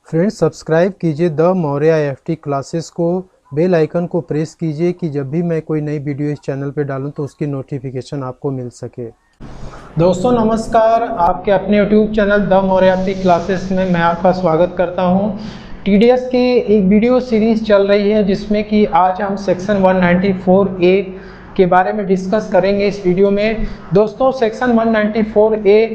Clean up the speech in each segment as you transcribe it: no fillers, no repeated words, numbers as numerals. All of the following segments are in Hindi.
फ्रेंड्स, सब्सक्राइब कीजिए द मौर्या एफटी क्लासेस को, बेल आइकन को प्रेस कीजिए कि जब भी मैं कोई नई वीडियो इस चैनल पे डालूं तो उसकी नोटिफिकेशन आपको मिल सके। दोस्तों नमस्कार, आपके अपने YouTube channel the Maurya FT classes में मैं आपका स्वागत करता हूं। टीडीएस की एक वीडियो सीरीज चल रही है जिसमें कि आज हम सेक्शन 194A के बारे में डिस्कस करेंगे इस वीडियो में। दोस्तों सेक्शन 194A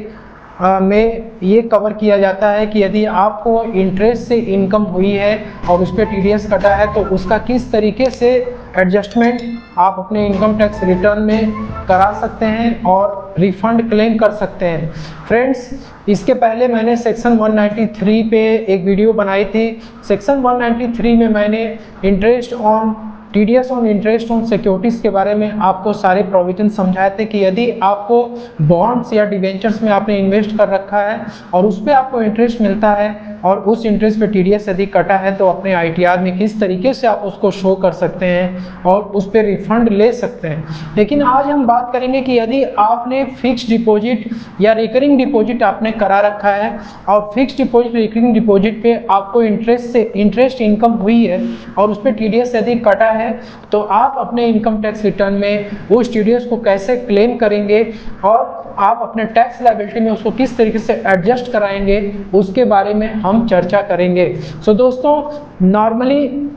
में ये कवर किया जाता है कि यदि आपको इंटरेस्ट से इनकम हुई है और उस पर टीडीएस कटा है तो उसका किस तरीके से एडजस्टमेंट आप अपने इनकम टैक्स रिटर्न में करा सकते हैं और रिफंड क्लेम कर सकते हैं। फ्रेंड्स, इसके पहले मैंने सेक्शन 193 पे एक वीडियो बनाई थी। सेक्शन 193 में मैंने interest on TDS on interest on securities के बारे में आपको सारे प्रोविजन समझाए थे कि यदि आपको बॉन्ड्स या डिवेंचर्स में आपने इन्वेस्ट कर रखा है और उस पर आपको इंटरेस्ट मिलता है और उस इंटरेस्ट पे टीडीएस यदि कटा है तो अपने आईटीआर में किस तरीके से आप उसको शो कर सकते हैं और उस पर रिफंड ले सकते हैं। लेकिन आज हम बात करेंगे कि यदि आपने फिक्स डिपॉजिट या रिकरिंग डिपॉजिट आपने करा रखा है और फिक्स डिपॉजिट रिकरिंग डिपॉजिट पे आपको इंटरेस्ट इनकम हुई है और उस पर टीडीएस यदि कटा है तो आप अपने इनकम टैक्स रिटर्न में उस टीडीएस को कैसे क्लेम करेंगे और आप अपने टैक्स लायबिलिटी में उसको किस तरीके से एडजस्ट कराएंगे उसके बारे में हम चर्चा करेंगे। सो दोस्तों, नॉर्मली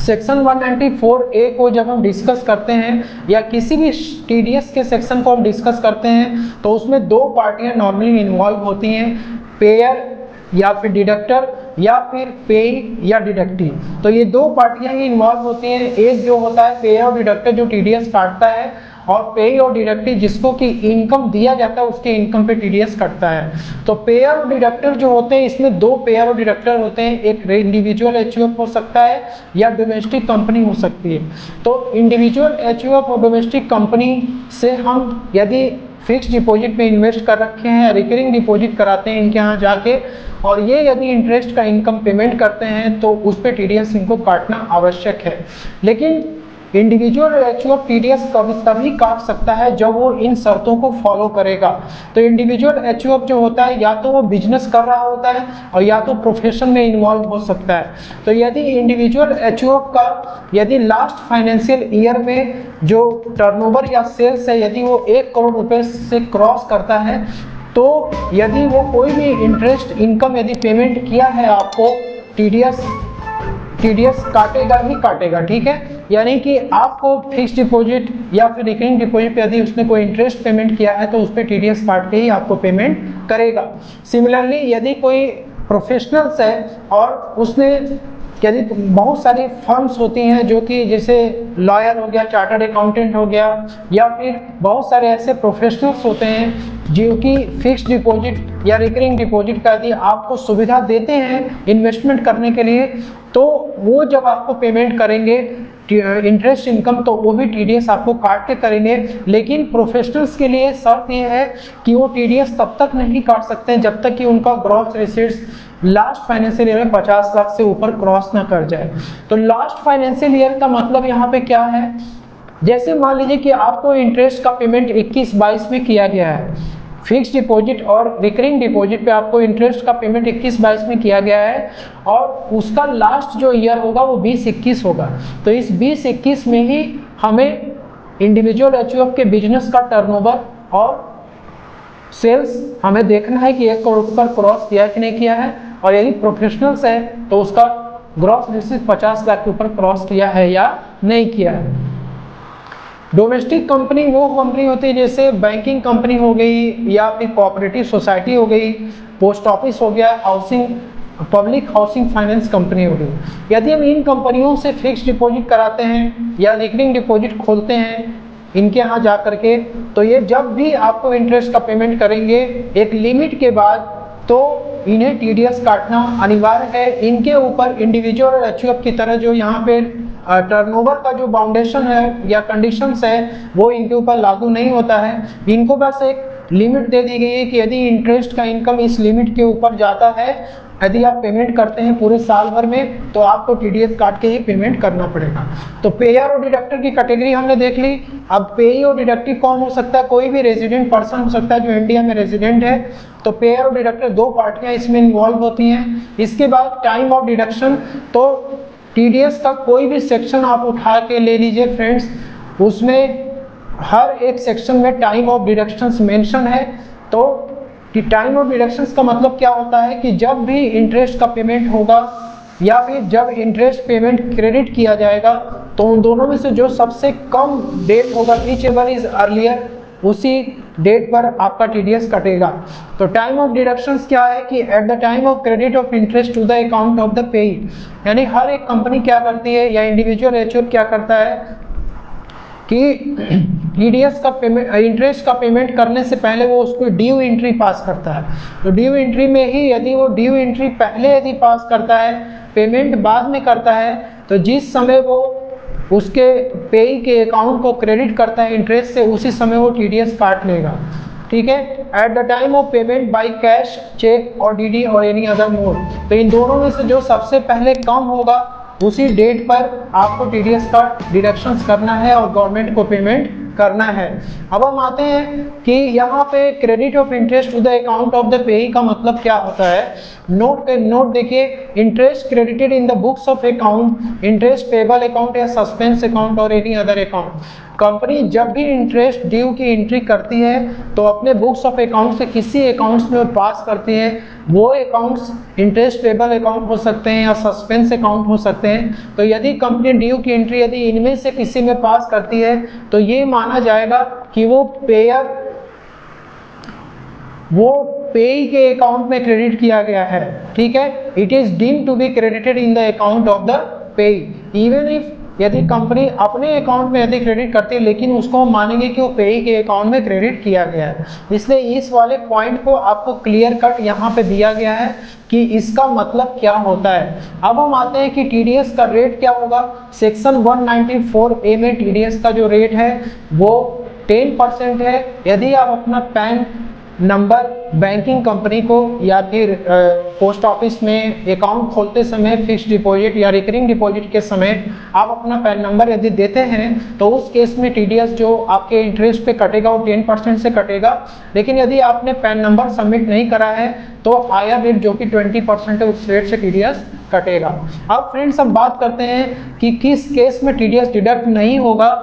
सेक्शन 194A को जब हम डिस्कस करते हैं या किसी भी टीडीएस के सेक्शन को हम डिस्कस करते हैं तो उसमें दो पार्टियां नॉर्मली इन्वॉल्व होती हैं, पेयर या फिर डिडक्टर या फिर पे या डिडक्टी। तो ये दो पार्टियां ही इन्वॉल्व होती हैं। एक जो होता है पेयर और डिडक्टर जो टीडीएस काटता है, और पे और डिडक्टी जिसको कि इनकम दिया जाता है उसके इनकम पे टीडीएस कटता है। तो पेयर और डिडक्टर जो होते हैं, इसमें दो पेयर और डिडक्टर होते हैं, एक इंडिविजुअल एचयूएफ हो सकता है या डोमेस्टिक कंपनी हो सकती है। तो इंडिविजुअल एचयूएफ और डोमेस्टिक कंपनी से हम यदि फिक्स डिपॉजिट में इन्वेस्ट कर रखे हैं, रिकरिंग डिपॉजिट कराते हैं इनके यहाँ जाके, और ये यदि इंटरेस्ट का इनकम पेमेंट करते हैं तो उस पर टीडीएस इनको काटना आवश्यक है। लेकिन इंडिविजुअल एचयूएफ टीडीएस तभी काट सकता है जब वो इन शर्तों को फॉलो करेगा। तो इंडिविजुअल एचयूएफ जो होता है या तो वो बिजनेस कर रहा होता है और या तो प्रोफेशन में इन्वॉल्व हो सकता है। तो यदि इंडिविजुअल एचयूएफ का यदि लास्ट फाइनेंशियल ईयर में जो टर्नओवर या सेल्स है यदि वो 1 करोड़ रुपए से क्रॉस करता है तो यदि वो कोई भी इंटरेस्ट इनकम यदि पेमेंट किया है आपको, टीडीएस काटेगा ही काटेगा। ठीक है, यानी कि आपको फिक्स डिपॉजिट या फिर रिकरिंग डिपॉजिट पे यदि उसने कोई इंटरेस्ट पेमेंट किया है तो उस पर टीडीएस काट के ही आपको पेमेंट करेगा। सिमिलरली यदि कोई प्रोफेशनल्स है और उसने यदि बहुत सारी फर्म्स होती हैं जो कि जैसे लॉयर हो गया, चार्टर्ड अकाउंटेंट हो गया, या फिर बहुत सारे ऐसे प्रोफेशनल्स होते हैं जो कि फिक्स डिपॉजिट या रिकरिंग डिपॉजिट का यदि आपको सुविधा देते हैं इन्वेस्टमेंट करने के लिए, तो वो जब आपको पेमेंट करेंगे इंटरेस्ट इनकम तो वो भी टीडीएस आपको काट के करेंगे। लेकिन प्रोफेशनल्स के लिए शर्त ये है कि वो टीडीएस तब तक नहीं काट सकते हैं जब तक कि उनका gross receipts last financial year में 50 लाख से ऊपर क्रॉस ना कर जाए। तो लास्ट फाइनेंशियल ईयर का मतलब यहाँ पे क्या है, जैसे मान लीजिए कि आपको इंटरेस्ट का पेमेंट 21-22 में किया गया है, फिक्स डिपॉजिट और रिकरिंग डिपॉजिट पे आपको इंटरेस्ट का पेमेंट 21-22 में किया गया है और उसका लास्ट जो ईयर होगा वो 20-21 होगा। तो इस 20-21 में ही हमें इंडिविजुअल एचयूएफ के बिजनेस का टर्नओवर और सेल्स हमें देखना है कि 1 करोड़ पर क्रॉस किया कि नहीं किया है, और यदि प्रोफेशनल्स है तो उसका ग्रॉस रिसीट 50 लाख के ऊपर क्रॉस किया है या नहीं किया है। डोमेस्टिक कंपनी वो कंपनी होती है जैसे बैंकिंग कंपनी हो गई या फिर कोऑपरेटिव सोसाइटी हो गई, पोस्ट ऑफिस हो गया, पब्लिक हाउसिंग फाइनेंस कंपनी हो गई। यदि हम इन कंपनियों से फिक्स डिपॉजिट कराते हैं या रिकरिंग डिपॉजिट खोलते हैं इनके यहाँ जा करके, तो ये जब भी आपको इंटरेस्ट का पेमेंट करेंगे एक लिमिट के बाद तो इन्हें टीडीएस काटना अनिवार्य है। इनके ऊपर इंडिविजुअल एचयूएफ की तरह जो यहाँ पे टर्नओवर का जो बाउंडेशन है या कंडीशंस है वो इनके ऊपर लागू नहीं होता है। इनको बस एक लिमिट दे दी गई है कि यदि इंटरेस्ट का इनकम इस लिमिट के ऊपर जाता है यदि आप पेमेंट करते हैं पूरे साल भर में तो आपको टीडीएस काट के ही पेमेंट करना पड़ेगा। तो पेयर और डिडक्टर की कैटेगरी हमने देख ली। अब पेई और डिडक्टिव कौन हो सकता है? कोई भी रेजिडेंट पर्सन हो सकता है जो इंडिया में रेजिडेंट है। तो पेयर और डिडक्टर दो पार्टियां इसमें इन्वॉल्व होती हैं। इसके बाद टाइम ऑफ डिडक्शन, तो टीडीएस का कोई भी सेक्शन आप उठा के ले लीजिए फ्रेंड्स, उसमें हर एक सेक्शन में टाइम ऑफ डिडक्शंस मेंशन है। तो कि टाइम ऑफ डिडक्शंस का मतलब क्या होता है कि जब भी इंटरेस्ट का पेमेंट होगा या फिर जब इंटरेस्ट पेमेंट क्रेडिट किया जाएगा तो उन दोनों में से जो सबसे कम डेट होगा, रीचेबल इज अर्लियर, उसी डेट पर आपका टीडीएस कटेगा। तो टाइम ऑफ डिडक्शंस क्या है कि at the time of credit of interest to the account of the payee, यानी हर एक कंपनी क्या करती है या इंडिविजुअल एचओर क्या करता है कि टीडीएस का पेमेंट, इंटरेस्ट का पेमेंट करने से पहले वो उसको ड्यू एंट्री पास करता है। तो ड्यू एंट्री में ही यदि वो ड्यू एंट्री पहले यदि पास करता है, पेमेंट बाद में करता है, तो जिस समय वो उसके पेई के अकाउंट को क्रेडिट करता है इंटरेस्ट से, उसी समय वो टीडीएस काट लेगा। ठीक है, at the time of payment by cash, cheque और डीडी और एनी अदर मोड, तो इन दोनों में से जो सबसे पहले कम होगा उसी डेट पर आपको टीडीएस का डिडक्शंस करना है और गवर्नमेंट को पेमेंट करना है। अब हम आते हैं कि यहाँ पे credit of interest to the account of the payee का मतलब क्या होता है। नोट देखिए, interest credited in the books of account, interest payable account या सस्पेंस अकाउंट और एनी अदर अकाउंट। कंपनी जब भी इंटरेस्ट ड्यू की एंट्री करती है तो अपने बुक्स ऑफ अकाउंट से किसी अकाउंट्स में पास करती है। वो अकाउंट्स इंटरेस्ट पेबल अकाउंट हो सकते हैं या सस्पेंस अकाउंट हो सकते हैं। तो यदि कंपनी ड्यू की एंट्री यदि इनमें से किसी में पास करती है तो ये माना जाएगा कि वो पेई के अकाउंट में क्रेडिट किया गया है। ठीक है, it is deemed to be credited in the account of the payee even if, यदि कंपनी अपने अकाउंट में यदि क्रेडिट करती है लेकिन उसको हम मानेंगे कि वो पेई के अकाउंट में क्रेडिट किया गया है। इसलिए इस वाले पॉइंट को आपको क्लियर कट यहाँ पे दिया गया है कि इसका मतलब क्या होता है। अब हम आते हैं कि टीडीएस का रेट क्या होगा। सेक्शन 194A में टीडीएस का जो रेट है वो 10% है। यदि आप अपना पैन नंबर बैंकिंग कंपनी को या फिर पोस्ट ऑफिस में अकाउंट खोलते समय फिक्स्ड डिपॉजिट या रिकरिंग डिपॉजिट के समय आप अपना पैन नंबर यदि देते हैं तो उस केस में टीडीएस जो आपके इंटरेस्ट पे कटेगा वो 10% से कटेगा। लेकिन यदि आपने पैन नंबर सबमिट नहीं करा है तो हायर रेट जो कि 20% है उस रेट से टीडीएस कटेगा। अब फ्रेंड्स हम बात करते हैं कि किस केस में टीडीएस डिडक्ट नहीं होगा।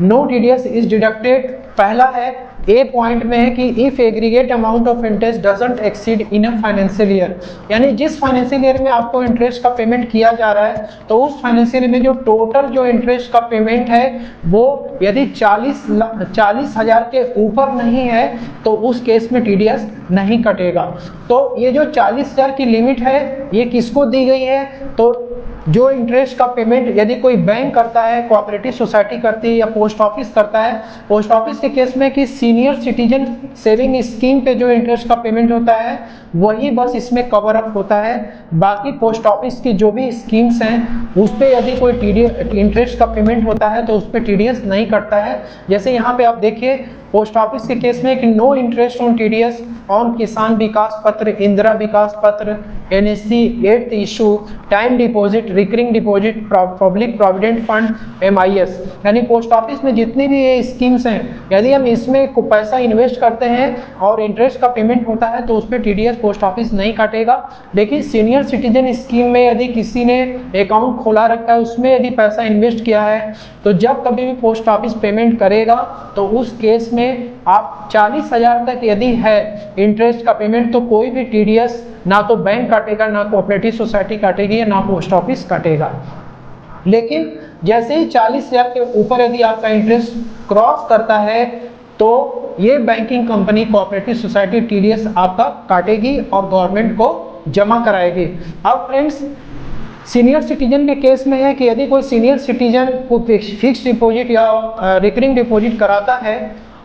No TDS is deducted. पहला है ए पॉइंट में है कि if aggregate amount of interest doesn't exceed in a financial year, यानी जिस फाइनेंशियल ईयर में आपको इंटरेस्ट का पेमेंट किया जा रहा है तो उस फाइनेंशियल ईयर में जो टोटल जो इंटरेस्ट का पेमेंट है वो यदि 40,000 के ऊपर नहीं है तो उस केस में टीडीएस नहीं कटेगा। तो ये जो 40,000 की लिमिट है ये किसको दी गई है? तो जो इंटरेस्ट का पेमेंट यदि कोई बैंक करता है, कोऑपरेटिव सोसाइटी करती है या पोस्ट ऑफिस करता है, पोस्ट ऑफिस के केस में कि सीनियर सिटीजन सेविंग स्कीम पे जो इंटरेस्ट का पेमेंट होता है वही बस इसमें कवर अप होता है। बाकी पोस्ट ऑफिस की जो भी स्कीम्स हैं उस पर यदि कोई टीडीएस इंटरेस्ट का पेमेंट होता है तो उस पर टीडीएस नहीं कटता है। जैसे यहाँ पे आप देखिए पोस्ट ऑफिस के केस में कि no interest on TDS on Kisan Vikas Patra, Indira Vikas Patra, NSC 8th issue, time deposit, recurring deposit, public provident fund, MIS, यानी पोस्ट ऑफिस में जितनी भी ये स्कीम्स हैं यदि हम इसमें पैसा इन्वेस्ट करते हैं और इंटरेस्ट का पेमेंट होता है तो उस पर टीडीएस पोस्ट ऑफिस नहीं काटेगा। लेकिन सीनियर सिटीजन स्कीम में यदि किसी ने अकाउंट खोला रखा है उसमें यदि पैसा इन्वेस्ट किया है तो जब कभी भी पोस्ट ऑफिस पेमेंट करेगा तो उस केस में आप 40,000 तक यदि है इंटरेस्ट का पेमेंट तो कोई भी टीडीएस ना तो बैंक काटेगा, ना कोऑपरेटिव सोसाइटी काटेगी, ना पोस्ट ऑफिस काटेगा। लेकिन जैसे ही 40,000 के ऊपर यदि आपका इंटरेस्ट क्रॉस करता है तो ये banking company, cooperative society TDS आपका काटेगी और गवर्नमेंट को जमा कराएगी। अब फ्रेंड्स सीनियर सिटीजन के केस में है कि यदि कोई सीनियर सिटीजन को फिक्स डिपॉजिट या रिकरिंग डिपॉजिट कराता है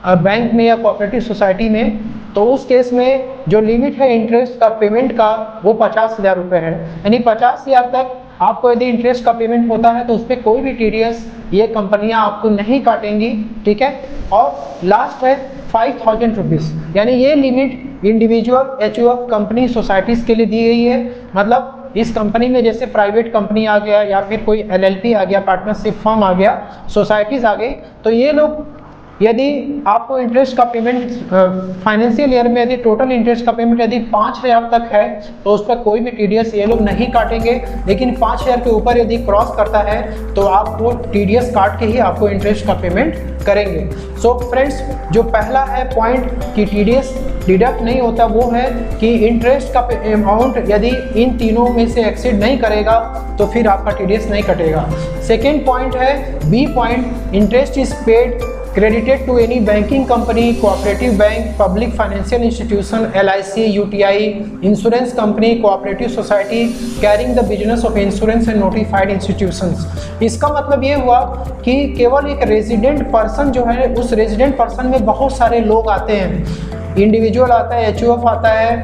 बैंक में या कोऑपरेटिव सोसाइटी में तो उस केस में जो लिमिट है इंटरेस्ट का पेमेंट का वो 50,000 रुपये है। यानी 50,000 तक आपको यदि इंटरेस्ट का पेमेंट होता है तो उस पर कोई भी टीडीएस ये कंपनियां आपको नहीं काटेंगी, ठीक है। और लास्ट है 5,000 रुपीज़, यानी ये limit individual HUF company societies के लिए दी गई है। मतलब इस कंपनी में जैसे प्राइवेट कंपनी आ गया या फिर कोई एलएलपी आ गया, पार्टनरशिप फर्म आ गया, सोसाइटीज़ आ गई, तो ये लोग यदि आपको इंटरेस्ट का पेमेंट फाइनेंशियल ईयर में यदि टोटल इंटरेस्ट का पेमेंट यदि 5,000 तक है तो उस पर कोई भी टीडीएस ये लोग नहीं काटेंगे। लेकिन 5,000 के ऊपर यदि क्रॉस करता है तो आपको टीडीएस काट के ही आपको इंटरेस्ट का पेमेंट करेंगे। सो फ्रेंड्स, जो पहला है पॉइंट कि टीडीएस डिडक्ट नहीं होता, वो है कि इंटरेस्ट का अमाउंट यदि इन तीनों में से एक्सीड नहीं करेगा तो फिर आपका टीडीएस नहीं कटेगा। सेकेंड पॉइंट है B point, interest is paid credited to any banking company, cooperative bank, public financial institution, LIC, UTI, insurance company, cooperative society carrying the business of insurance and notified institutions। इसका मतलब ये हुआ कि केवल एक रेजिडेंट पर्सन जो है, उस रेजिडेंट पर्सन में बहुत सारे लोग आते हैं। इंडिविजुअल आता है, एचयूएफ आता है,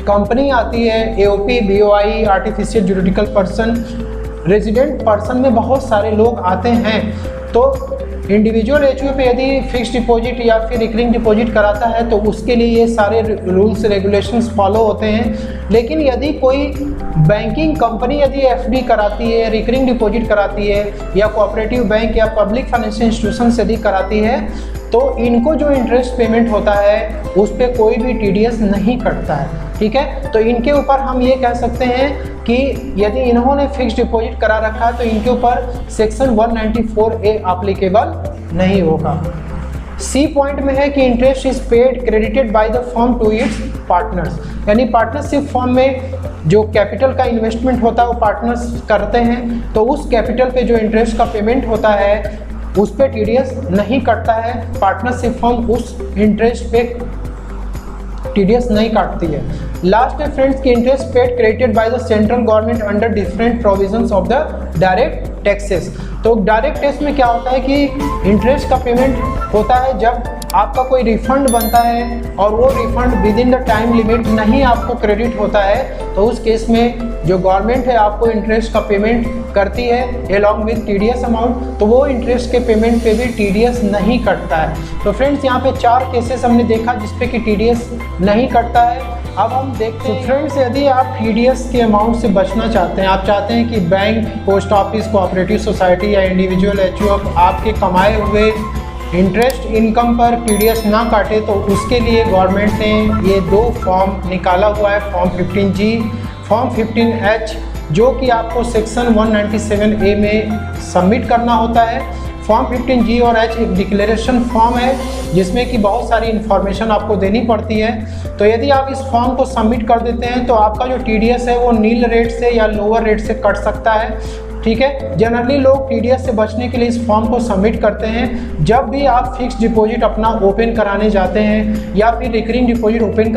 कंपनी आती है, AOP, BOI, artificial juridical person, resident person में बहुत सारे लोग आते हैं। तो इंडिविजुअल एचयूएफ पे यदि फिक्स्ड डिपॉजिट या फिर रिकरिंग डिपॉजिट कराता है तो उसके लिए ये सारे रूल्स रेगुलेशंस फॉलो होते हैं। लेकिन यदि कोई बैंकिंग कंपनी यदि एफडी कराती है, रिकरिंग डिपॉजिट कराती है, या कोऑपरेटिव बैंक या पब्लिक फाइनेंशियल इंस्टीट्यूशन यदि कराती है, तो इनको जो इंटरेस्ट पेमेंट होता है उस पर कोई भी टीडीएस नहीं कटता है, ठीक है। तो इनके ऊपर हम ये कह सकते हैं कि यदि इन्होंने फिक्स्ड डिपॉजिट करा रखा है तो इनके ऊपर सेक्शन 194A एप्लीकेबल नहीं होगा। सी पॉइंट में है कि interest is paid credited by the firm to its partners, यानी पार्टनरशिप फर्म में जो कैपिटल का इन्वेस्टमेंट होता है वो पार्टनर्स करते हैं, तो उस कैपिटल पे जो इंटरेस्ट का पेमेंट होता है उस पे टीडीएस नहीं कटता है। पार्टनरशिप फर्म उस इंटरेस्ट पे टीडीएस नहीं काटती है। लास्ट है फ्रेंड्स कि interest paid credited by the central government under different provisions of the direct taxes. तो डायरेक्ट टैक्स में क्या होता है कि इंटरेस्ट का पेमेंट होता है जब आपका कोई रिफंड बनता है और वो refund with in the time limit नहीं आपको क्रेडिट होता है, तो उस केस में जो गवर्नमेंट है आपको इंटरेस्ट का पेमेंट करती है अलॉन्ग विद टीडीएस अमाउंट, तो वो इंटरेस्ट के पेमेंट पे भी टीडीएस नहीं कटता है। तो फ्रेंड्स, यहाँ पे 4 केसेस हमने देखा जिसपे कि टीडीएस नहीं कटता है। अब हम देखते हैं फ्रेंड्स, यदि आप टीडीएस के अमाउंट से बचना चाहते हैं, आप चाहते हैं कि bank, post office, cooperative society या इंडिविजुअल एचयूएफ आपके कमाए हुए इंटरेस्ट इनकम पर टीडीएस ना काटे, तो उसके लिए गवर्नमेंट ने ये 2 फॉर्म निकाला हुआ है, फॉर्म 15G, फॉर्म 15H, जो कि आपको सेक्शन 197A में सबमिट करना होता है। फॉर्म 15G और H एक डिक्लेरेशन फॉर्म है जिसमें कि बहुत सारी इन्फॉर्मेशन आपको देनी पड़ती है। तो यदि आप इस फॉर्म को सबमिट कर देते हैं तो आपका जो टीडीएस है वो नील रेट से या लोअर रेट से कट सकता है, ठीक है। जनरली लोग टीडीएस से बचने के लिए इस फॉर्म को सबमिट करते हैं जब भी आप फिक्स डिपॉजिट अपना ओपन कराने जाते हैं या फिर रिकरिंग डिपॉजिट ओपन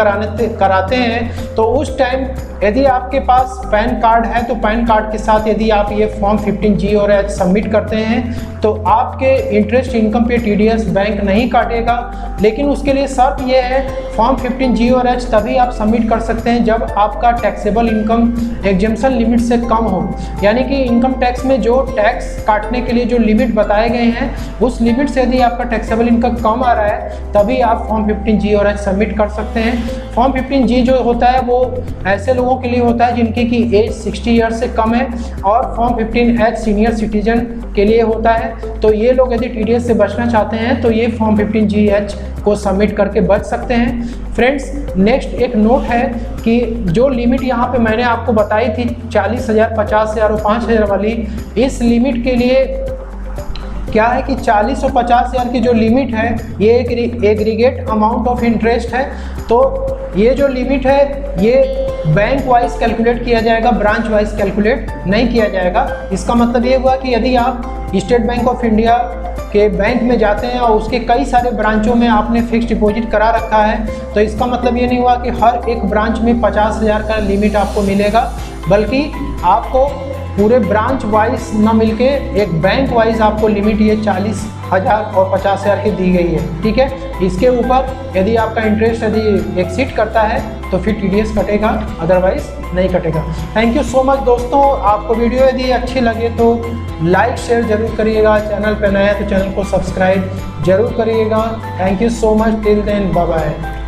कराते हैं। तो उस टाइम यदि आपके पास पैन कार्ड है तो पैन कार्ड के साथ यदि आप ये फॉर्म 15G और H सबमिट करते हैं तो आपके इंटरेस्ट इनकम पे टीडीएस बैंक नहीं काटेगा। लेकिन उसके लिए शर्त ये है, फॉर्म 15G और H तभी आप सबमिट कर सकते हैं जब आपका टैक्सेबल इनकम एग्जेम्पशन लिमिट से कम हो, यानी कि इनकम टैक्स में जो टैक्स काटने के लिए जो लिमिट बताए गए हैं उस लिमिट से यदि आपका टैक्सेबल इनकम कम आ रहा है तभी आप फॉर्म 15G और H सबमिट कर सकते हैं। फॉर्म 15G जो होता है वो ऐसे लोगों के लिए होता है जिनकी की एज 60 ईयर से कम है, और फॉर्म 15H सीनियर सिटीजन के लिए होता है। तो ये लोग यदि टीडीएस से बचना चाहते हैं तो ये फॉर्म 15G/H को सबमिट करके बच सकते हैं। फ्रेंड्स, नेक्स्ट एक नोट है कि जो लिमिट यहाँ पे मैंने आपको बताई थी 40,000, 50,000 और 5,000 वाली, इस लिमिट के लिए क्या है कि 40 और 50,000 की जो लिमिट है ये एक एग्रीगेट अमाउंट ऑफ इंटरेस्ट है। तो ये जो लिमिट है ये बैंक वाइज कैलकुलेट किया जाएगा, ब्रांच वाइज कैलकुलेट नहीं किया जाएगा। इसका मतलब ये हुआ कि यदि आप स्टेट बैंक ऑफ इंडिया के बैंक में जाते हैं और उसके कई सारे ब्रांचों में आपने फिक्स्ड डिपॉजिट करा रखा है, तो इसका मतलब ये नहीं हुआ कि हर एक ब्रांच में 50,000 का लिमिट आपको मिलेगा, बल्कि आपको पूरे ब्रांच वाइज न मिलके एक बैंक वाइज आपको लिमिट ये 40,000 और 50,000 की दी गई है, ठीक है। इसके ऊपर यदि आपका इंटरेस्ट यदि एक्सीड करता है तो फिर TDS कटेगा, अदरवाइज नहीं कटेगा। थैंक यू सो मच दोस्तों। आपको वीडियो यदि अच्छी लगे तो लाइक शेयर जरूर करिएगा, चैनल पर नया है तो चैनल को सब्सक्राइब जरूर करिएगा। Thank you so much, till then bye bye.